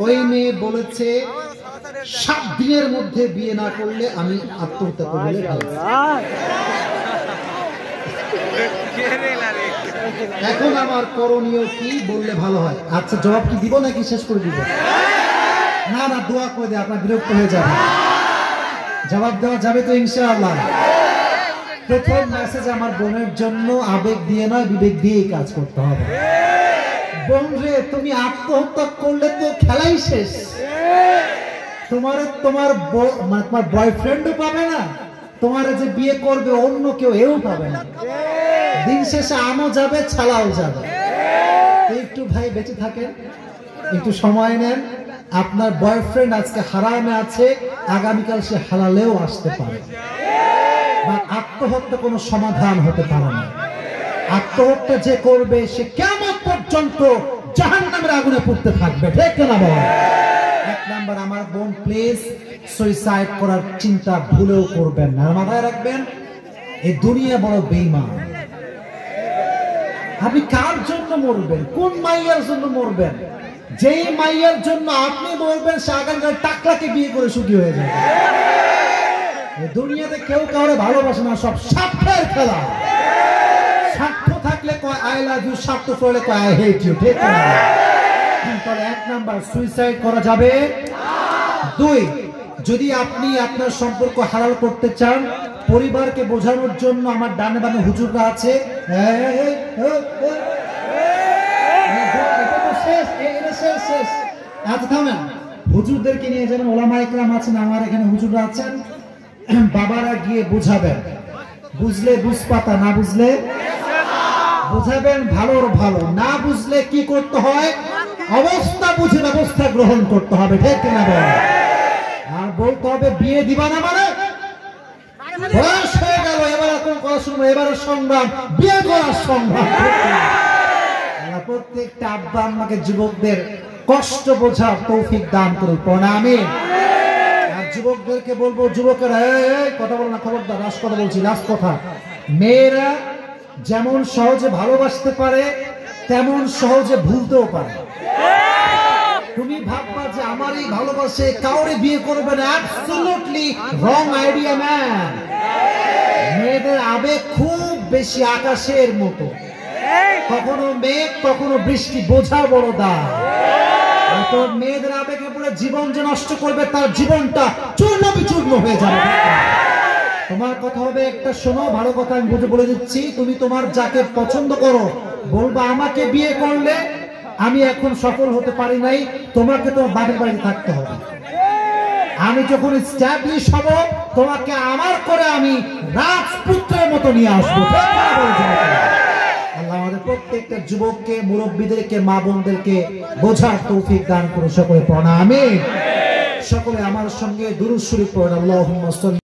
ওই মেয়ে বলেছে 7 দিনের মধ্যে বিয়ে না করলে আমি আত্মহত্যা করব। এখন আমার করণীয় কি বললে ভালো হয়? আচ্ছা, জবাব কি দিব নাকি শেষ করে দিব? না না, দোয়া করে দে, আপনার বিরক্ত হয়ে যাবে। জবাব দেওয়া যাবে তো ইনশাআল্লাহ? প্রথম মেসেজ আমার বোনের জন্য, আবেগ দিয়ে নয় বিবেক দিয়েই কাজ করতে হবে। বোন রে, তুমি আত্মহত্যা করলে তো খেলাই শেষ। তোমার বয়ফ্রেন্ডও পাবে না, তোমার যে বিয়ে করবে অন্য কেউ এও পাবে না। দিন শেষে আমও যাবে, ছালাও যাবে। একটু ভাই বেঁচে থাকেন, একটু সময় নেন। আপনার বয়ফ্রেন্ড আজকে হারামে আছে, আগামীকাল সে হালালেও আসতে পারে। বা আত্মহত্যা কোনো সমাধান হতে পারে না। আত্মহত্যা যে করবে সে কিয়ামত পর্যন্ত জাহান্নামের আগুনে পুড়তে থাকবে। ঠিক না বল? এক নাম্বার, আমার বোন প্লিজ সুইসাইড করার চিন্তা ভুলেও করবেন না। মাথায় রাখবেন, এই দুনিয়া বড় বেঈমান। আপনি কার জন্য মরবেন? কোন মাইয়ার জন্য মরবেন? যেই মাইয়ার জন্য আপনি মরবেন সে আগামীকাল টাকলাকে বিয়ে করে সুখী হয়ে যাবে। এই দুনিয়াতে কেউ কাউরে ভালোবাসে না, সব স্বার্থের খেলা। স্বার্থ থাকলে কয় আই লাভ ইউ, স্বার্থ পড়লে কয় আই হেট ইউ। ঠিক না? তাহলে এক নাম্বার, সুইসাইড করা যাবে। 2, যদি আপনি আপনার সম্পর্ক হালাল করতে চান, পরিবারকে বোঝানোর জন্য আমার ডানে বামে হুজুররা আছে। হুজুরদেরকে নিয়ে যাবেন, ওলামা ইকরাম আছেন, আমার এখানে হুজুররা আছেন। বাবারা গিয়ে বুঝাবেন, বুঝলে বুঝপাতা, না বুঝলে বুঝাবেন ভালোর ভালো। না বুঝলে কি করতে হয়? অবস্থা বুঝে ব্যবস্থা গ্রহণ করতে হবে। ঠিক না বল? আর বলতে হবে বিয়ে দিবা না মানে বয়স হয়ে গেল, এবার কোন কথা শুনবো? এবারে সংগ্রাম, বিয়ে করার সংগ্রাম। প্রত্যেকটা আব্বা আম্মাকে যুবকদের কষ্ট বোঝার তৌফিক দান করুন। আমিন। আর যুবকদেরকে বলবো, যুবকেরা কথা বলো না, খবরদার। লাস্ট কথা বলছি, লাস্ট কথা। মেয়েরা যেমন সহজে ভালোবাসতে পারে তেমন সহজে ভুলতেও পারে। তুমি ভাববা যে আমার এই ভালোবাসে কাউরে বিয়ে করবে না, অ্যাবসলিউটলি রং আইডিয়া ম্যান। মেয়েদের আবেগ খুব বেশি আকাশের মতো, কখনো মেঘ কখনো বৃষ্টি, বোঝা বড় দাম। মেয়েদের আবেগে পুরো জীবন যে নষ্ট করবে, তার জীবনটা চূর্ণ বিচূর্ণ হয়ে যাবে। তোমার কথা হবে একটা, শোনো ভালো কথা আমি বলে দিচ্ছি। তুমি তোমার যাকে পছন্দ করো বলবা আমাকে বিয়ে করলে আমি এখন সফল হতে পারি নাই, তোমাকে তোমার বাড়ির বাড়িতে থাকতে হবে। আমি যখন এস্টাবলিশ হব তোমাকে আমার করে আমি রাজপুত্রের মতো নিয়ে আসবো। আল্লাহ আমাদের প্রত্যেকটা যুবককে, মুরব্বীদেরকে, মা বোনদেরকে বোঝার তৌফিক দান করুন। সকলে পড়া আমিন। সকলে আমার সঙ্গে দুরূদ শরীফ পড়ুন। আল্লাহুম্মা